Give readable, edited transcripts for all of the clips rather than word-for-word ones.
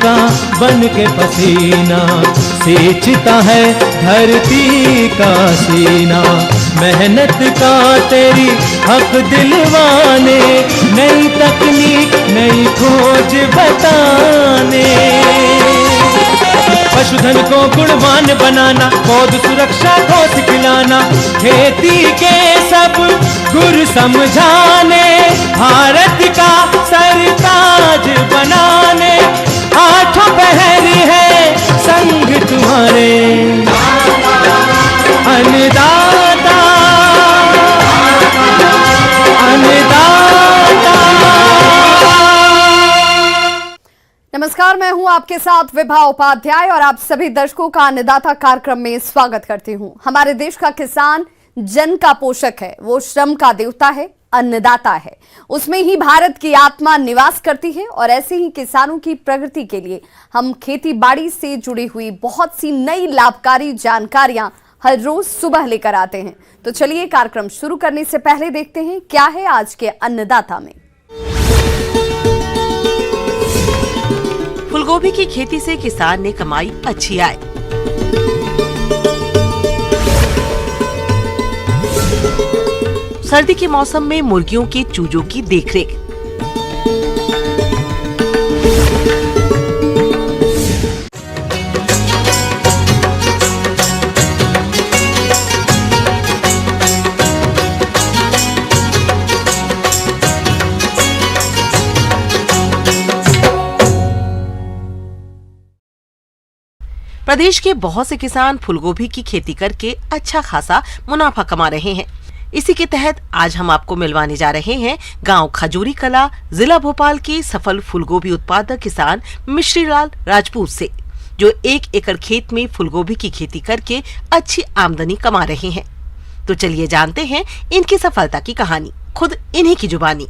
का बन के पसीना, सींचता है धरती का सीना। मेहनत का तेरी हक दिलवाने, नई तकनीक नई खोज बताने। पशुधन को गुणवान बनाना, पौध सुरक्षा को सिखलाना, खेती के सब गुर समझाने, भारत का सरताज बनाने। आठों पहर है संग तुम्हारे, अन्नदाता अन्नदाता। नमस्कार, मैं हूं आपके साथ विभा उपाध्याय और आप सभी दर्शकों का अन्नदाता कार्यक्रम में स्वागत करती हूं। हमारे देश का किसान जन का पोषक है, वो श्रम का देवता है, अन्नदाता है। उसमें ही भारत की आत्मा निवास करती है और ऐसे ही किसानों की प्रगति के लिए हम खेती बाड़ी से जुड़ी हुई बहुत सी नई लाभकारी जानकारियां हर रोज सुबह लेकर आते हैं। तो चलिए कार्यक्रम शुरू करने से पहले देखते हैं क्या है आज के अन्नदाता में। फूलगोभी की खेती से किसान ने कमाई अच्छी आय। सर्दी के मौसम में मुर्गियों के चूजों की देखरेख। प्रदेश के बहुत से किसान फूलगोभी की खेती करके अच्छा खासा मुनाफा कमा रहे हैं। इसी के तहत आज हम आपको मिलवाने जा रहे हैं गांव खजूरी कला, जिला भोपाल के सफल फूलगोभी उत्पादक किसान मिश्रीलाल राजपूत से, जो 1 एकड़ खेत में फूलगोभी की खेती करके अच्छी आमदनी कमा रहे हैं। तो चलिए जानते हैं इनकी सफलता की कहानी, खुद इन्हीं की जुबानी।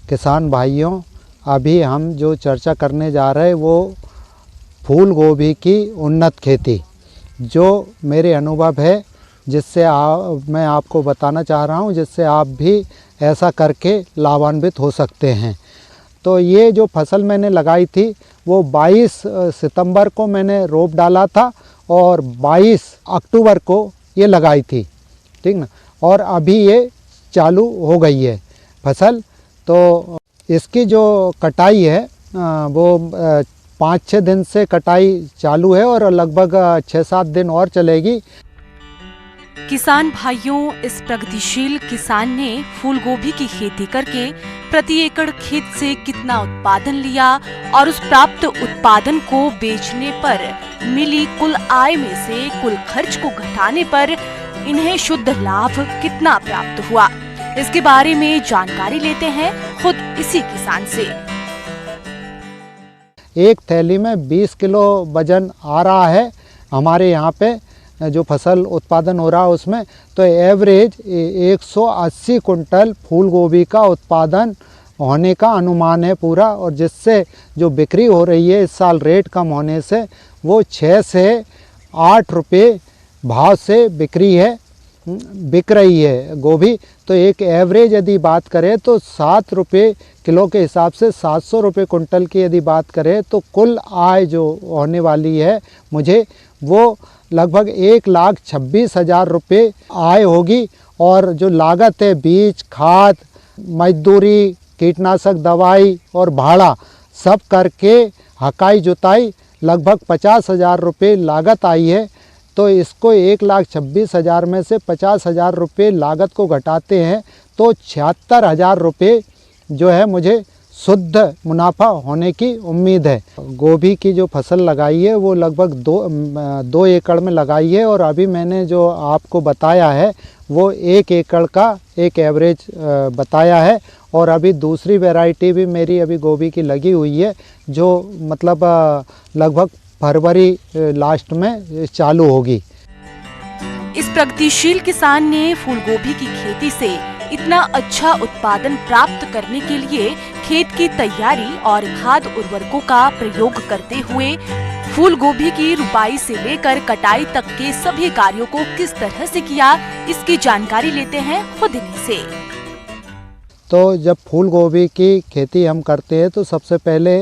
किसान भाइयों, अभी हम जो चर्चा करने जा रहे हैं वो फूल गोभी की उन्नत खेती, जो मेरे अनुभव है, जिससे मैं आपको बताना चाह रहा हूँ, जिससे आप भी ऐसा करके लाभान्वित हो सकते हैं। तो ये जो फसल मैंने लगाई थी वो 22 सितंबर को मैंने रोप डाला था और 22 अक्टूबर को ये लगाई थी, ठीक ना। और अभी ये चालू हो गई है फसल। तो इसकी जो कटाई है वो 5-6 दिन से कटाई चालू है और लगभग 6-7 दिन और चलेगी। किसान भाइयों, इस प्रगतिशील किसान ने फूलगोभी की खेती करके प्रति एकड़ खेत से कितना उत्पादन लिया और उस प्राप्त उत्पादन को बेचने पर मिली कुल आय में से कुल खर्च को घटाने पर इन्हें शुद्ध लाभ कितना प्राप्त हुआ, इसके बारे में जानकारी लेते हैं खुद इसी किसान से। एक थैली में 20 किलो वजन आ रहा है हमारे यहाँ पे जो फसल उत्पादन हो रहा है उसमें। तो एवरेज 180 कुंटल फूल गोभी का उत्पादन होने का अनुमान है पूरा, और जिससे जो बिक्री हो रही है इस साल रेट कम होने से वो 6 से 8 रुपये भाव से बिक रही है गोभी। तो एक एवरेज यदि बात करें तो 7 रुपये किलो के हिसाब से 700 रुपये कुंटल की यदि बात करें तो कुल आय जो होने वाली है मुझे वो लगभग 1,26,000 रुपये आय होगी। और जो लागत है बीज, खाद, मजदूरी, कीटनाशक दवाई और भाड़ा सब करके हकाई जुताई लगभग 50,000 रुपये लागत आई है। तो इसको 1,26,000 में से 50,000 रुपये लागत को घटाते हैं तो 76,000 रुपये जो है मुझे शुद्ध मुनाफा होने की उम्मीद है। गोभी की जो फसल लगाई है वो लगभग 2 एकड़ में लगाई है, और अभी मैंने जो आपको बताया है वो 1 एकड़ का एक एवरेज बताया है। और अभी दूसरी वैरायटी भी मेरी अभी गोभी की लगी हुई है जो मतलब लगभग फरवरी लास्ट में चालू होगी। इस प्रगतिशील किसान ने फूलगोभी की खेती से इतना अच्छा उत्पादन प्राप्त करने के लिए खेत की तैयारी और खाद उर्वरकों का प्रयोग करते हुए फूल गोभी की रुपाई से लेकर कटाई तक के सभी कार्यों को किस तरह से किया, इसकी जानकारी लेते हैं खुद इन्हीं से। तो जब फूल गोभी की खेती हम करते हैं तो सबसे पहले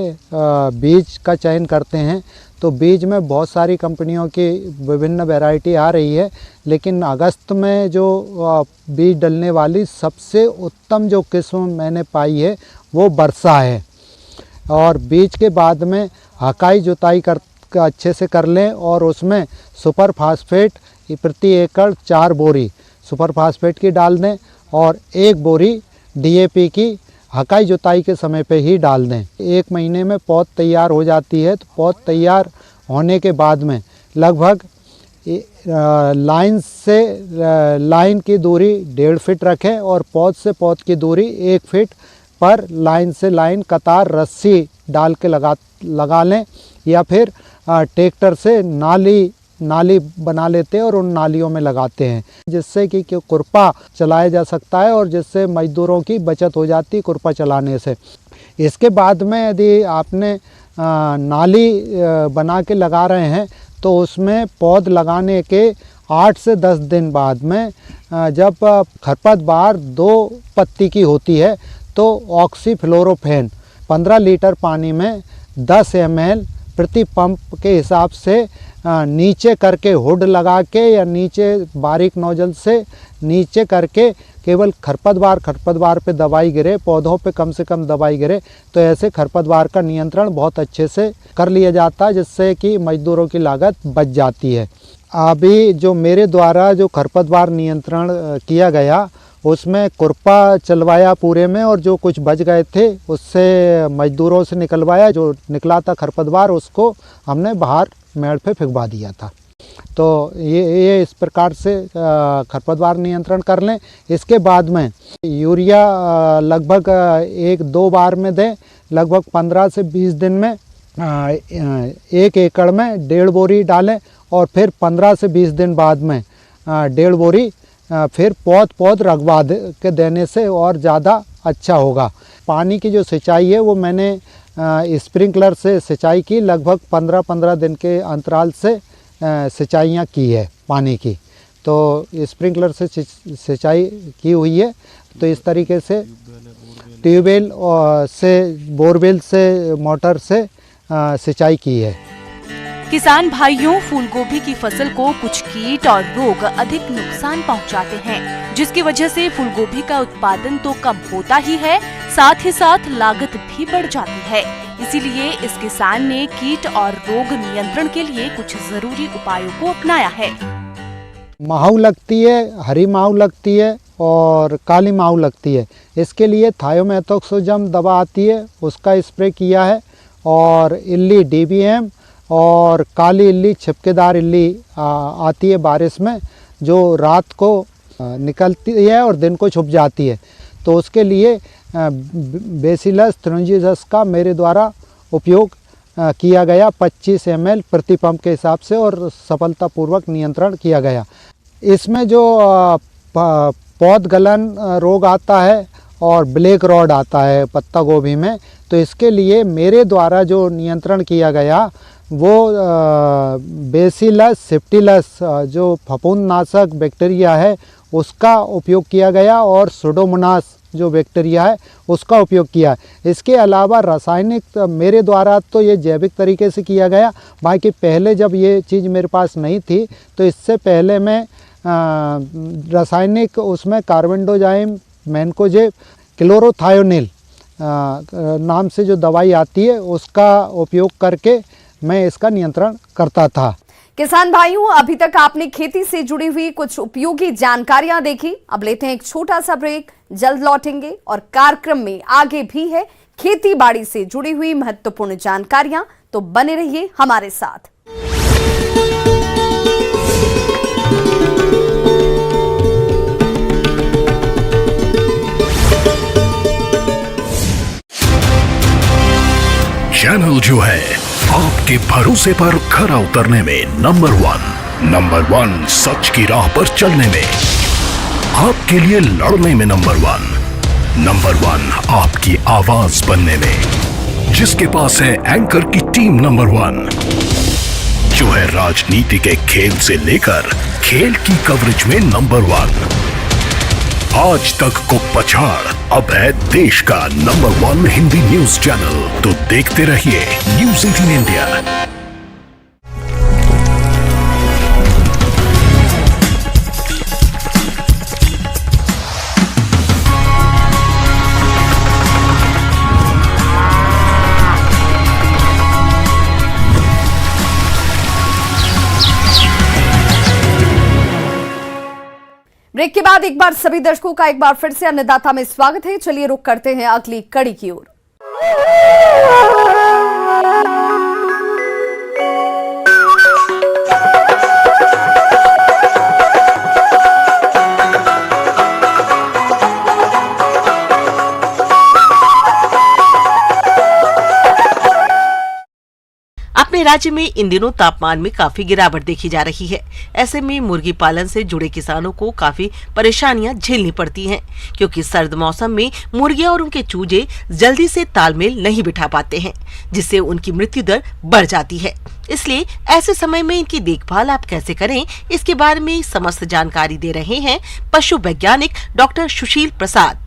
बीज का चयन करते हैं। तो बीज में बहुत सारी कंपनियों की विभिन्न वैरायटी आ रही है, लेकिन अगस्त में जो बीज डलने वाली सबसे उत्तम जो किस्म मैंने पाई है वो वर्षा है। और बीज के बाद में हकाई जुताई अच्छे से कर लें और उसमें सुपर फास्फेट प्रति एकड़ 4 बोरी सुपर फास्फेट की डाल दें और 1 बोरी DAP की हकाई जुताई के समय पे ही डाल दें। 1 महीने में पौध तैयार हो जाती है। तो पौध तैयार होने के बाद में लगभग लाइन से लाइन की दूरी 1.5 फीट रखें और पौध से पौध की दूरी 1 फीट पर लाइन से लाइन कतार रस्सी डाल के लगा लें, या फिर ट्रैक्टर से नाली बना लेते हैं और उन नालियों में लगाते हैं, जिससे कि खुरपा चलाया जा सकता है और जिससे मजदूरों की बचत हो जाती है खुरपा चलाने से। इसके बाद में यदि आपने नाली बना के लगा रहे हैं तो उसमें पौध लगाने के 8 से 10 दिन बाद में जब खरपतवार 2 पत्ती की होती है तो ऑक्सीफ्लोरोफेन 15 लीटर पानी में 10 ml प्रति पंप के हिसाब से नीचे करके हुड लगा के या नीचे बारीक नोजल से नीचे करके केवल खरपतवार पे दवाई गिरे, पौधों पे कम से कम दवाई गिरे, तो ऐसे खरपतवार का नियंत्रण बहुत अच्छे से कर लिया जाता है, जिससे कि मजदूरों की लागत बच जाती है। अभी जो मेरे द्वारा जो खरपतवार नियंत्रण किया गया उसमें खुरपा चलवाया पूरे में, और जो कुछ बच गए थे उससे मजदूरों से निकलवाया। जो निकला था खरपतवार उसको हमने बाहर मेड़ पे फेंकवा दिया था। तो ये इस प्रकार से खरपतवार नियंत्रण कर लें। इसके बाद में यूरिया लगभग 1-2 बार में दें, लगभग 15 से 20 दिन में 1 एकड़ में 1.5 बोरी डालें और फिर 15 से 20 दिन बाद में 1.5 बोरी फिर पौध रखवा के देने से और ज़्यादा अच्छा होगा। पानी की जो सिंचाई है वो मैंने स्प्रिंकलर से सिंचाई की, लगभग 15-15 दिन के अंतराल से सिंचाइयाँ की है पानी की। तो स्प्रिंकलर से सिंचाई की हुई है। तो इस तरीके से ट्यूबवेल से बोरवेल से मोटर से सिंचाई की है। किसान भाइयों, फूल गोभी की फसल को कुछ कीट और रोग अधिक नुकसान पहुंचाते हैं, जिसकी वजह से फूल गोभी का उत्पादन तो कम होता ही है, साथ ही साथ लागत भी बढ़ जाती है। इसीलिए इस किसान ने कीट और रोग नियंत्रण के लिए कुछ जरूरी उपायों को अपनाया है। माहू लगती है, हरी माहू लगती है और काली माहू लगती है। इसके लिए थायोमेथोक्सोजम दवा आती है, उसका स्प्रे किया है। और इल्ली DBM और काली इल्ली, छिपकेदार इल्ली आती है बारिश में, जो रात को निकलती है और दिन को छुप जाती है। तो उसके लिए बेसिलस थ्रिंजियस का मेरे द्वारा उपयोग किया गया 25 ml प्रति पंप के हिसाब से, और सफलतापूर्वक नियंत्रण किया गया। इसमें जो पौध गलन रोग आता है और ब्लैक रॉड आता है पत्ता गोभी में, तो इसके लिए मेरे द्वारा जो नियंत्रण किया गया वो बेसिलस सेप्टिलस जो फफूंदनाशक बैक्टीरिया है उसका उपयोग किया गया, और सुडोमोनास जो बैक्टीरिया है उसका उपयोग किया। इसके अलावा रासायनिक मेरे द्वारा तो ये जैविक तरीके से किया गया, बाकी पहले जब ये चीज़ मेरे पास नहीं थी तो इससे पहले मैं रासायनिक उसमें कार्बेंडोजाइम, मैनकोजेब, क्लोरोथायोनिल नाम से जो दवाई आती है उसका उपयोग करके मैं इसका नियंत्रण करता था। किसान भाइयों, अभी तक आपने खेती से जुड़ी हुई कुछ उपयोगी जानकारियां देखी। अब लेते हैं एक छोटा सा ब्रेक, जल्द लौटेंगे और कार्यक्रम में आगे भी है खेती बाड़ी से जुड़ी हुई महत्वपूर्ण जानकारियां, तो बने रहिए हमारे साथ। चैनल जो है आपके भरोसे पर खरा उतरने में नंबर वन, सच की राह पर चलने में, आपके लिए लड़ने में नंबर 1, नंबर 1 आपकी आवाज बनने में, जिसके पास है एंकर की टीम नंबर 1, जो है राजनीति के खेल से लेकर खेल की कवरेज में नंबर 1। आज तक को पछाड़, अब है देश का नंबर 1 हिंदी न्यूज चैनल। तो देखते रहिए न्यूज़ 18 इंडिया। ब्रेक के बाद एक बार सभी दर्शकों का एक बार फिर से अन्नदाता में स्वागत है। चलिए रुक करते हैं अगली कड़ी की ओर। अपने राज्य में इन दिनों तापमान में काफी गिरावट देखी जा रही है। ऐसे में मुर्गी पालन से जुड़े किसानों को काफी परेशानियां झेलनी पड़ती हैं, क्योंकि सर्द मौसम में मुर्गियां और उनके चूजे जल्दी से तालमेल नहीं बिठा पाते हैं, जिससे उनकी मृत्यु दर बढ़ जाती है। इसलिए ऐसे समय में इनकी देखभाल आप कैसे करें, इसके बारे में समस्त जानकारी दे रहे हैं पशु वैज्ञानिक डॉक्टर सुशील प्रसाद।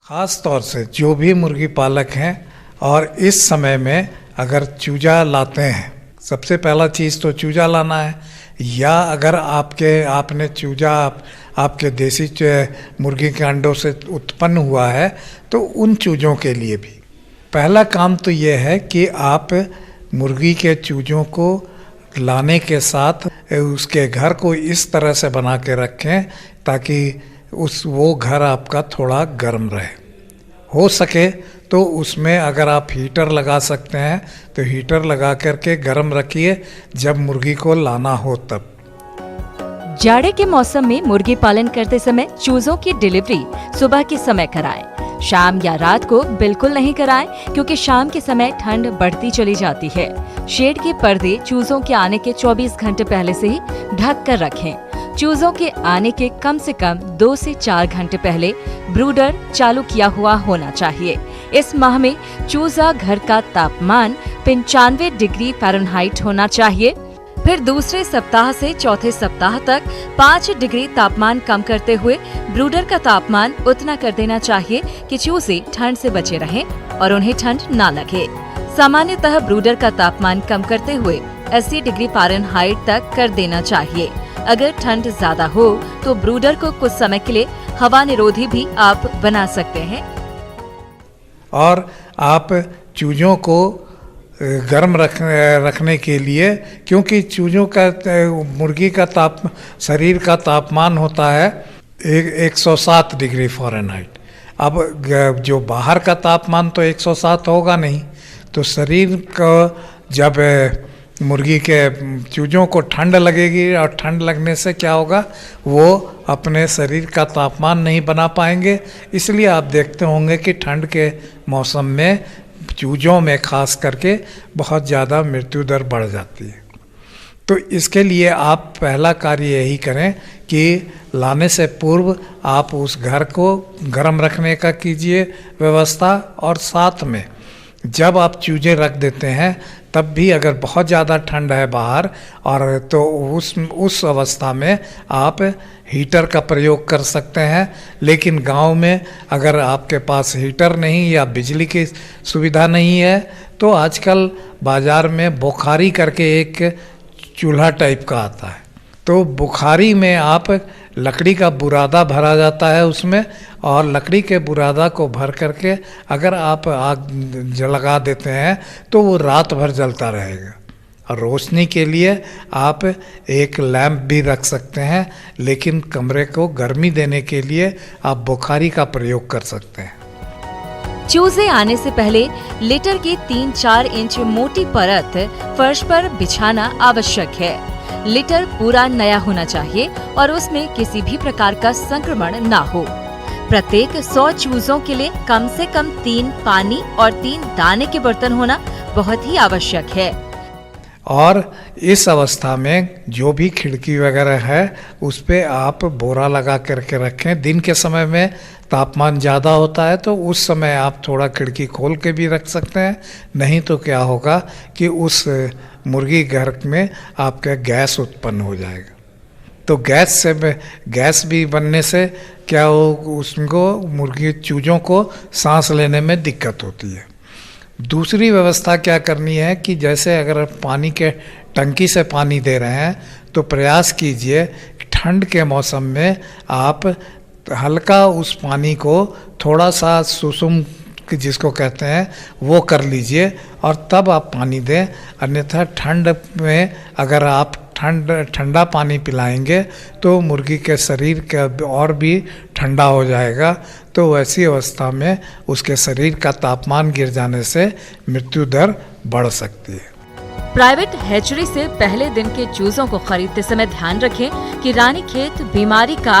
ख़ास तौर से जो भी मुर्गी पालक हैं और इस समय में अगर चूजा लाते हैं, सबसे पहला चीज़ तो चूजा लाना है, या अगर आपने चूजा आपके देसी मुर्गी के अंडों से उत्पन्न हुआ है तो उन चूजों के लिए भी पहला काम तो ये है कि आप मुर्गी के चूजों को लाने के साथ उसके घर को इस तरह से बना के रखें ताकि वो घर आपका थोड़ा गर्म रहे। हो सके तो उसमें अगर आप हीटर लगा सकते हैं तो हीटर लगा करके गर्म रखिए जब मुर्गी को लाना हो तब। जाड़े के मौसम में मुर्गी पालन करते समय चूजों की डिलीवरी सुबह के समय कराएं। शाम या रात को बिल्कुल नहीं कराएं, क्योंकि शाम के समय ठंड बढ़ती चली जाती है। शेड के पर्दे चूजों के आने के 24 घंटे पहले से ही ढक कर रखें। चूजों के आने के कम से कम 2 से 4 घंटे पहले ब्रूडर चालू किया हुआ होना चाहिए। इस माह में चूजा घर का तापमान 95 डिग्री फ़ारेनहाइट होना चाहिए। फिर दूसरे सप्ताह से चौथे सप्ताह तक 5 डिग्री तापमान कम करते हुए ब्रूडर का तापमान उतना कर देना चाहिए कि चूजे ठंड से बचे रहें और उन्हें ठंड ना लगे। सामान्यतः ब्रूडर का तापमान कम करते हुए 80 डिग्री फ़ारेनहाइट तक कर देना चाहिए। अगर ठंड ज्यादा हो तो ब्रूडर को कुछ समय के लिए हवा निरोधी भी आप बना सकते हैं। और आप चूजों को गर्म रखने के लिए, क्योंकि चूजों का मुर्गी का शरीर का तापमान होता है 107 डिग्री फ़ारेनहाइट। अब जो बाहर का तापमान तो 107 होगा नहीं, तो शरीर का जब मुर्गी के चूजों को ठंड लगेगी और ठंड लगने से क्या होगा, वो अपने शरीर का तापमान नहीं बना पाएंगे। इसलिए आप देखते होंगे कि ठंड के मौसम में चूजों में खास करके बहुत ज़्यादा मृत्यु दर बढ़ जाती है। तो इसके लिए आप पहला कार्य यही करें कि लाने से पूर्व आप उस घर को गर्म रखने का कीजिए व्यवस्था, और साथ में जब आप चूजे रख देते हैं तब भी अगर बहुत ज़्यादा ठंड है बाहर और तो उस अवस्था में आप हीटर का प्रयोग कर सकते हैं। लेकिन गांव में अगर आपके पास हीटर नहीं या बिजली की सुविधा नहीं है तो आजकल बाज़ार में बुखारी करके एक चूल्हा टाइप का आता है, तो बुखारी में आप लकड़ी का बुरादा भरा जाता है उसमें, और लकड़ी के बुरादा को भर करके अगर आप आग जला देते हैं तो वो रात भर जलता रहेगा। और रोशनी के लिए आप एक लैंप भी रख सकते हैं, लेकिन कमरे को गर्मी देने के लिए आप बुखारी का प्रयोग कर सकते हैं। चूजे आने से पहले लिटर की 3-4 इंच मोटी परत फर्श पर बिछाना आवश्यक है। लिटर पूरा नया होना चाहिए और उसमें किसी भी प्रकार का संक्रमण ना हो। प्रत्येक 100 चूजों के लिए कम से कम 3 पानी और 3 दाने के बर्तन होना बहुत ही आवश्यक है। और इस अवस्था में जो भी खिड़की वगैरह है उस पे आप बोरा लगा करके रखें। दिन के समय में तापमान ज़्यादा होता है तो उस समय आप थोड़ा खिड़की खोल के भी रख सकते हैं, नहीं तो क्या होगा कि उस मुर्गी घर में आपका गैस उत्पन्न हो जाएगा। तो गैस भी बनने से क्या हो, उसको मुर्गी चूजों को सांस लेने में दिक्कत होती है। दूसरी व्यवस्था क्या करनी है कि जैसे अगर पानी के टंकी से पानी दे रहे हैं तो प्रयास कीजिए ठंड के मौसम में आप हल्का उस पानी को थोड़ा सा सुसुम जिसको कहते हैं वो कर लीजिए और तब आप पानी दें। अन्यथा ठंड में अगर आप ठंडा पानी पिलाएंगे तो मुर्गी के शरीर का और भी ठंडा हो जाएगा, तो वैसी अवस्था में उसके शरीर का तापमान गिर जाने से मृत्यु दर बढ़ सकती है। प्राइवेट हैचरी से पहले दिन के चूजों को खरीदते समय ध्यान रखें कि रानीखेत बीमारी का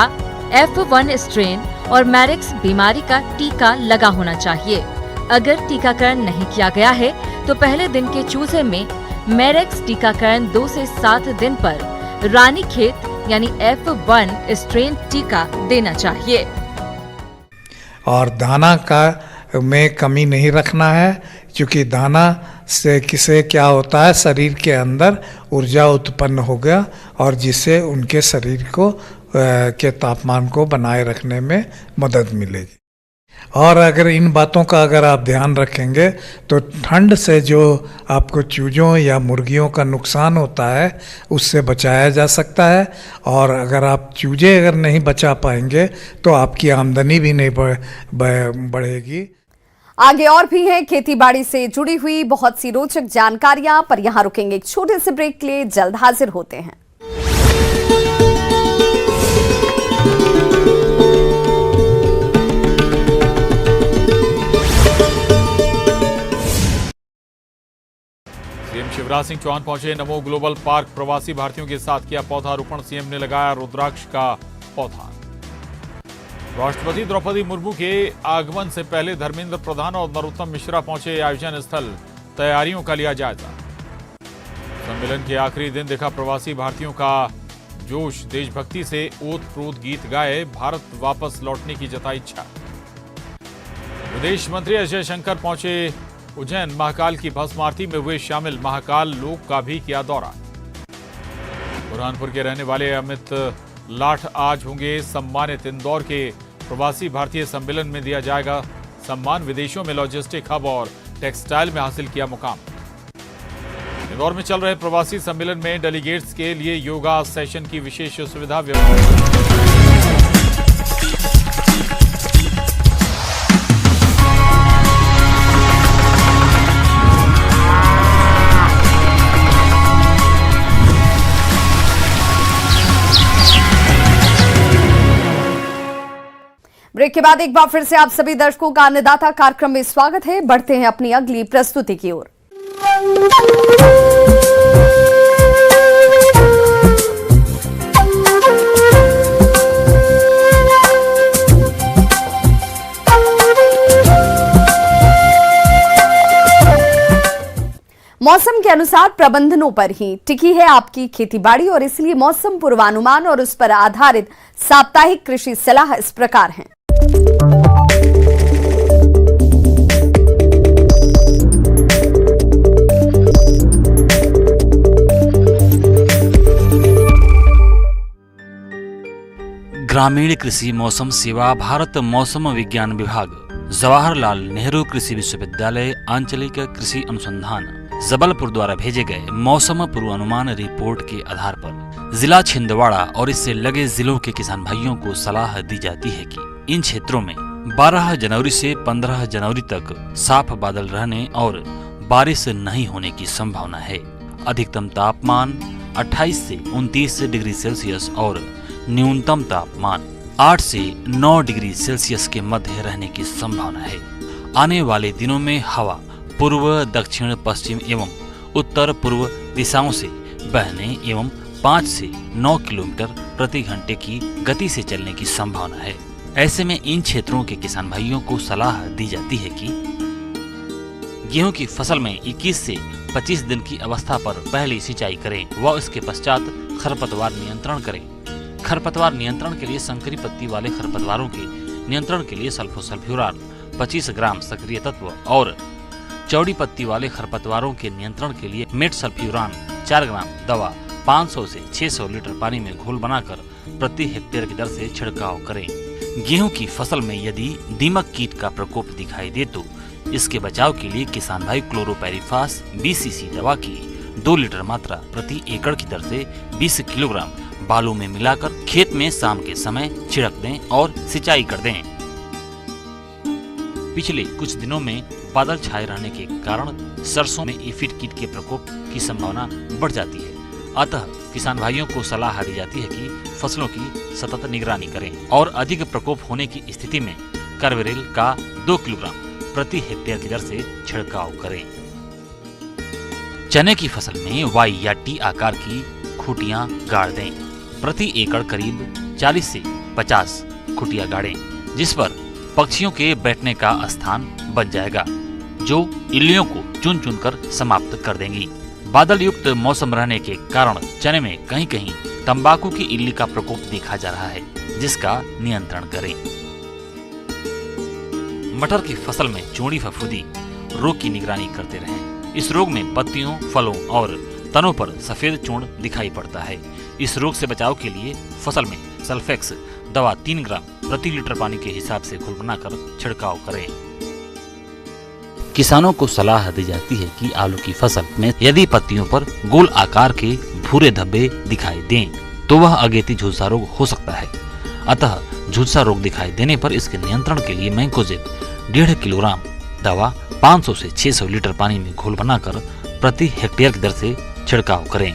F1 स्ट्रेन और मैरिक्स बीमारी का टीका लगा होना चाहिए। अगर टीकाकरण नहीं किया गया है तो पहले दिन के चूजे में मैरिक्स टीकाकरण 2 से 7 दिन पर रानीखेत यानी F1 स्ट्रेन टीका देना चाहिए। और दाना का में कमी नहीं रखना है, क्योंकि दाना से किसे क्या होता है, शरीर के अंदर ऊर्जा उत्पन्न हो गया और जिससे उनके शरीर को के तापमान को बनाए रखने में मदद मिलेगी। और अगर इन बातों का अगर आप ध्यान रखेंगे तो ठंड से जो आपको चूजों या मुर्गियों का नुकसान होता है उससे बचाया जा सकता है। और अगर आप चूजे अगर नहीं बचा पाएंगे तो आपकी आमदनी भी नहीं बढ़ेगी। आगे और भी हैं खेतीबाड़ी से जुड़ी हुई बहुत सी रोचक जानकारियां, पर यहां रुकेंगे एक छोटे से ब्रेक के लिए, जल्द हाजिर होते हैं। सीएम शिवराज सिंह चौहान पहुंचे नमो ग्लोबल पार्क, प्रवासी भारतीयों के साथ किया पौधारोपण। सीएम ने लगाया रुद्राक्ष का पौधा। राष्ट्रपति द्रौपदी मुर्मू के आगमन से पहले धर्मेंद्र प्रधान और नरोत्तम मिश्रा पहुंचे आयोजन स्थल, तैयारियों का लिया जायजा। सम्मेलन के आखिरी दिन देखा प्रवासी भारतीयों का जोश, देशभक्ति से ओत-प्रोत गीत गाए, भारत वापस लौटने की जताई इच्छा। विदेश मंत्री एस जयशंकर पहुंचे उज्जैन, महाकाल की भस्म आरती में हुए शामिल, महाकाल लोक का भी किया दौरा। बुरहानपुर के रहने वाले अमित लाठ आज होंगे सम्मानित। इंदौर के प्रवासी भारतीय सम्मेलन में दिया जाएगा सम्मान। विदेशों में लॉजिस्टिक हब और टेक्सटाइल में हासिल किया मुकाम। इंदौर में चल रहे प्रवासी सम्मेलन में डेलीगेट्स के लिए योगा सेशन की विशेष सुविधा व्यवस्था। ब्रेक के बाद एक बार फिर से आप सभी दर्शकों का अन्नदाता कार्यक्रम में स्वागत है। बढ़ते हैं अपनी अगली प्रस्तुति की ओर। मौसम के अनुसार प्रबंधनों पर ही टिकी है आपकी खेतीबाड़ी, और इसलिए मौसम पूर्वानुमान और उस पर आधारित साप्ताहिक कृषि सलाह इस प्रकार है। ग्रामीण कृषि मौसम सेवा, भारत मौसम विज्ञान विभाग, जवाहरलाल नेहरू कृषि विश्वविद्यालय, आंचलिक कृषि अनुसंधान जबलपुर द्वारा भेजे गए मौसम पूर्वानुमान रिपोर्ट के आधार पर जिला छिंदवाड़ा और इससे लगे जिलों के किसान भाइयों को सलाह दी जाती है कि इन क्षेत्रों में 12 जनवरी से 15 जनवरी तक साफ बादल रहने और बारिश नहीं होने की संभावना है। अधिकतम तापमान 28 से 29 डिग्री सेल्सियस और न्यूनतम तापमान 8 से 9 डिग्री सेल्सियस के मध्य रहने की संभावना है। आने वाले दिनों में हवा पूर्व, दक्षिण, पश्चिम एवं उत्तर पूर्व दिशाओं से बहने एवं 5 से 9 किलोमीटर प्रति घंटे की गति से चलने की संभावना है। ऐसे में इन क्षेत्रों के किसान भाइयों को सलाह दी जाती है कि गेहूं की फसल में 21 से 25 दिन की अवस्था पर पहली सिंचाई करें व इसके पश्चात खरपतवार नियंत्रण करें। खरपतवार नियंत्रण के लिए संकरी पत्ती वाले खरपतवारों के नियंत्रण के लिए सल्फोसल्फ्यूरान 25 ग्राम सक्रिय तत्व और चौड़ी पत्ती वाले खरपतवारों के नियंत्रण के लिए मेटसल्फ्यूरान 4 ग्राम दवा 500 से 600 लीटर पानी में घोल बनाकर प्रति हेक्टेयर की दर से छिड़काव करें। गेहूं की फसल में यदि दीमक कीट का प्रकोप दिखाई दे तो इसके बचाव के लिए किसान भाई क्लोरोपैरिफास 20 सीसी दवा की 2 लीटर मात्रा प्रति एकड़ की दर से 20 किलोग्राम बालू में मिलाकर खेत में शाम के समय छिड़क दें और सिंचाई कर दें। पिछले कुछ दिनों में बादल छाए रहने के कारण सरसों में एफिड कीट के प्रकोप की संभावना बढ़ जाती है। अतः किसान भाइयों को सलाह दी जाती है कि फसलों की सतत निगरानी करें और अधिक प्रकोप होने की स्थिति में कार्बेरिल का 2 किलोग्राम प्रति हेक्टेयर की दर से छिड़काव करें। चने की फसल में वाई या टी आकार की खूंटियां गाड़ दें। प्रति एकड़ करीब 40 से 50 खूंटियां गाड़ें, जिस पर पक्षियों के बैठने का स्थान बन जाएगा, जो इल्लियों को चुन चुन कर समाप्त कर देंगी। बादल युक्त मौसम रहने के कारण चने में कहीं कहीं तंबाकू की इल्ली का प्रकोप देखा जा रहा है, जिसका नियंत्रण करें। मटर की फसल में चूड़ी फफूंदी रोग की निगरानी करते रहें। इस रोग में पत्तियों, फलों और तनों पर सफेद चूर्ण दिखाई पड़ता है। इस रोग से बचाव के लिए फसल में सल्फेक्स दवा 3 ग्राम प्रति लीटर पानी के हिसाब से घोल बनाकर छिड़काव करें। किसानों को सलाह दी जाती है कि आलू की फसल में यदि पत्तियों पर गोल आकार के भूरे धब्बे दिखाई दें तो वह अगेती झुलसा रोग हो सकता है। अतः झुलसा रोग दिखाई देने पर इसके नियंत्रण के लिए मैंकोजेब 1.5 किलोग्राम दवा 500 से 600 लीटर पानी में घोल बनाकर प्रति हेक्टेयर की दर से छिड़काव करें।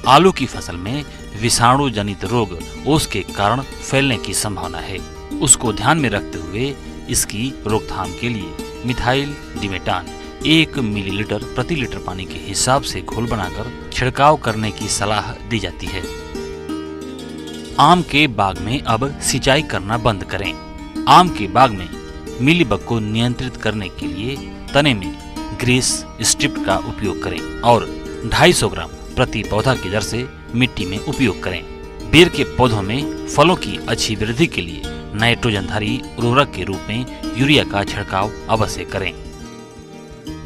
आलू की फसल में विषाणु जनित रोग ओस के कारण फैलने की संभावना है। उसको ध्यान में रखते हुए इसकी रोकथाम के लिए मिथाइल डिमेटान 1 मिलीलीटर प्रति लीटर पानी के हिसाब से घोल बनाकर छिड़काव करने की सलाह दी जाती है। आम के बाग में अब सिंचाई करना बंद करें। आम के बाग में मिलीबग को नियंत्रित करने के लिए तने में ग्रीस स्ट्रिप का उपयोग करें और 250 ग्राम प्रति पौधा की दर से मिट्टी में उपयोग करें। बेर के पौधों में फलों की अच्छी वृद्धि के लिए नाइट्रोजनधारी उर्वरक के रूप में यूरिया का छिड़काव अवश्य करें।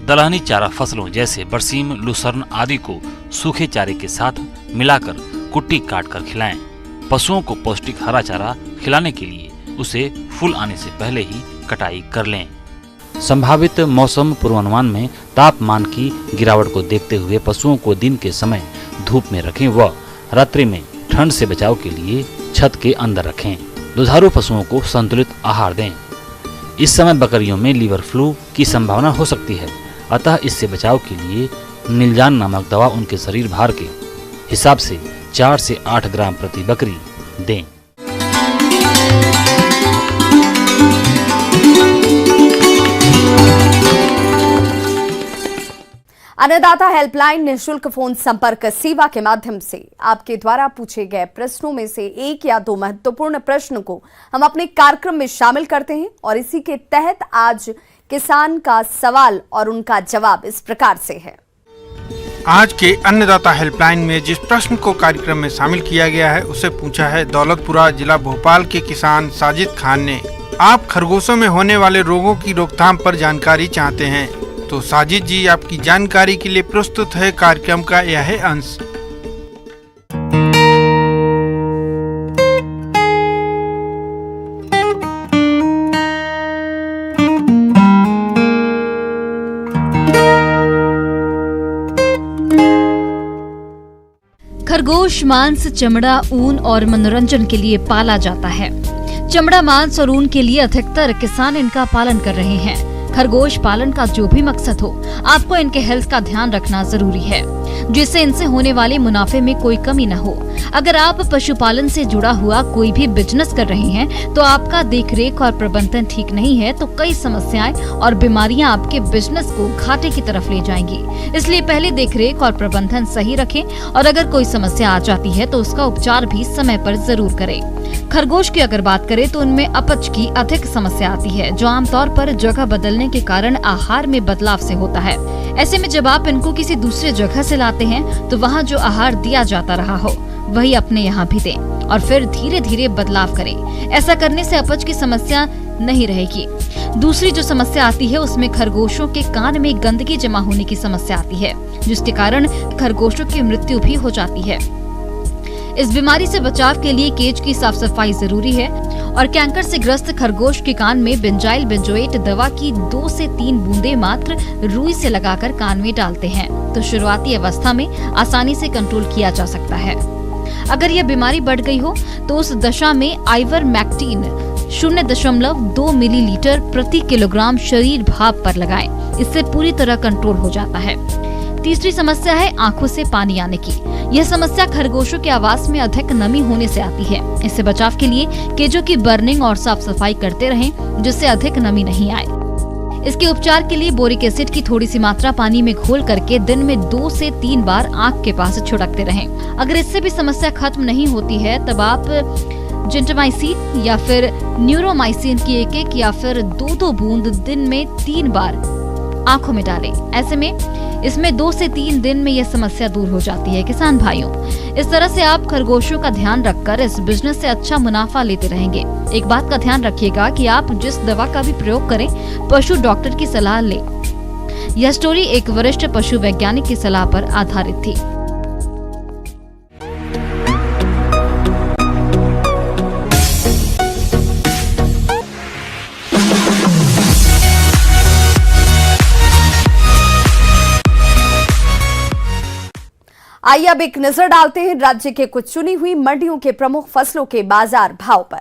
दलहनी चारा फसलों जैसे बरसीम, लूसर्न आदि को सूखे चारे के साथ मिलाकर कुट्टी काटकर खिलाएं। पशुओं को पौष्टिक हरा चारा खिलाने के लिए उसे फूल आने से पहले ही कटाई कर लें। संभावित मौसम पूर्वानुमान में तापमान की गिरावट को देखते हुए पशुओं को दिन के समय धूप में रखें व रात्रि में ठंड से बचाव के लिए छत के अंदर रखें। दुधारू पशुओं को संतुलित आहार दें। इस समय बकरियों में लीवर फ्लू की संभावना हो सकती है, अतः इससे बचाव के लिए निलजान नामक दवा उनके शरीर भार के हिसाब से 4 से 8 ग्राम प्रति बकरी दें। अन्नदाता हेल्पलाइन निःशुल्क फोन संपर्क सेवा के माध्यम से आपके द्वारा पूछे गए प्रश्नों में से 1 या 2 महत्वपूर्ण प्रश्न को हम अपने कार्यक्रम में शामिल करते हैं और इसी के तहत आज किसान का सवाल और उनका जवाब इस प्रकार से है। आज के अन्नदाता हेल्पलाइन में जिस प्रश्न को कार्यक्रम में शामिल किया गया है उसे पूछा है दौलतपुरा जिला भोपाल के किसान साजिद खान ने। आप खरगोशों में होने वाले रोगों की रोकथाम पर जानकारी चाहते हैं, तो साजिद जी आपकी जानकारी के लिए प्रस्तुत है कार्यक्रम का यह अंश। खरगोश मांस, चमड़ा, ऊन और मनोरंजन के लिए पाला जाता है। चमड़ा, मांस और ऊन के लिए अधिकतर किसान इनका पालन कर रहे हैं। खरगोश पालन का जो भी मकसद हो, आपको इनके हेल्थ का ध्यान रखना जरूरी है। जिससे इनसे होने वाले मुनाफे में कोई कमी न हो। अगर आप पशुपालन से जुड़ा हुआ कोई भी बिजनेस कर रहे हैं तो आपका देखरेख और प्रबंधन ठीक नहीं है तो कई समस्याएं और बीमारियां आपके बिजनेस को घाटे की तरफ ले जाएंगी। इसलिए पहले देखरेख और प्रबंधन सही रखें और अगर कोई समस्या आ जाती है तो उसका उपचार भी समय पर जरूर करें। खरगोश की अगर बात करें तो उनमें अपच की अधिक समस्या आती है, जो आमतौर पर जगह बदलने के कारण आहार में बदलाव से होता है। ऐसे में जब आप इनको किसी दूसरे जगह से लाते हैं तो वहाँ जो आहार दिया जाता रहा हो वही अपने यहाँ भी दें और फिर धीरे धीरे बदलाव करें। ऐसा करने से अपच की समस्या नहीं रहेगी। दूसरी जो समस्या आती है उसमें खरगोशों के कान में गंदगी जमा होने की समस्या आती है, जिसके कारण खरगोशों की मृत्यु भी हो जाती है। इस बीमारी से बचाव के लिए केज की साफ सफाई जरूरी है और कैंकर से ग्रस्त खरगोश के कान में बेंजाइल बेंजोएट दवा की 2 से 3 बूंदे मात्र रुई से लगाकर कान में डालते हैं तो शुरुआती अवस्था में आसानी से कंट्रोल किया जा सकता है। अगर यह बीमारी बढ़ गई हो तो उस दशा में आइवरमेक्टिन 0.2 मिलीलीटर प्रति किलोग्राम शरीर भाप पर लगाएं। इससे पूरी तरह कंट्रोल हो जाता है। तीसरी समस्या है आंखों से पानी आने की। यह समस्या खरगोशों के आवास में अधिक नमी होने से आती है। इससे बचाव के लिए केजों की बर्निंग और साफ सफाई करते रहें, जिससे अधिक नमी नहीं आए। इसके उपचार के लिए बोरिक एसिड की थोड़ी सी मात्रा पानी में घोल करके दिन में 2 से 3 बार आंख के पास छिड़कते रहें। अगर इससे भी समस्या खत्म नहीं होती है तब आप जिंटामाइसिन या फिर न्यूरोमाइसिन की 1-1 या फिर 2-2 बूंद दिन में 3 बार आंखों में डालें। ऐसे में इसमें 2 से 3 दिन में यह समस्या दूर हो जाती है। किसान भाइयों, इस तरह से आप खरगोशों का ध्यान रखकर इस बिजनेस से अच्छा मुनाफा लेते रहेंगे। एक बात का ध्यान रखिएगा कि आप जिस दवा का भी प्रयोग करें, पशु डॉक्टर की सलाह लें। यह स्टोरी एक वरिष्ठ पशु वैज्ञानिक की सलाह पर आधारित थी। आइए अब एक नजर डालते हैं राज्य के कुछ चुनी हुई मंडियों के प्रमुख फसलों के बाजार भाव पर।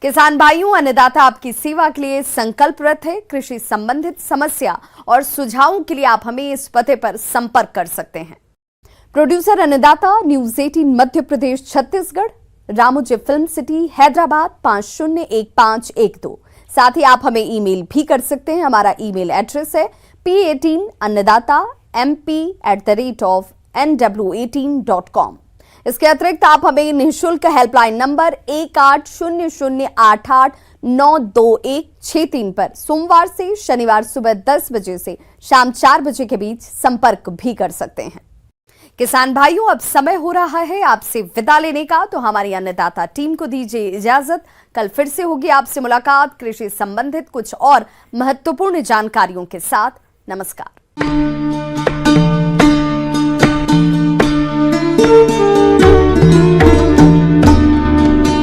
किसान भाइयों, अन्नदाता आपकी सेवा के लिए संकल्परत है। कृषि संबंधित समस्या और सुझावों के लिए आप हमें इस पते पर संपर्क कर सकते हैं। प्रोड्यूसर अन्नदाता, news 18 Madhya Pradesh Chhattisgarh, Ramoji film city Hyderabad 501512। साथ ही आप हमें ईमेल भी कर सकते हैं। हमारा ईमेल एड्रेस है p18annadatamp@nw18.com। इसके अतिरिक्त आप हमें निःशुल्क हेल्पलाइन नंबर 180088922163 पर सोमवार से शनिवार सुबह 10 बजे से शाम 4 बजे के बीच संपर्क भी कर सकते हैं। किसान भाइयों, अब समय हो रहा है आपसे विदा लेने का, तो हमारी अन्नदाता टीम को दीजिए इजाजत। कल फिर से होगी आपसे मुलाकात कृषि संबंधित कुछ और महत्वपूर्ण जानकारियों के साथ। नमस्कार।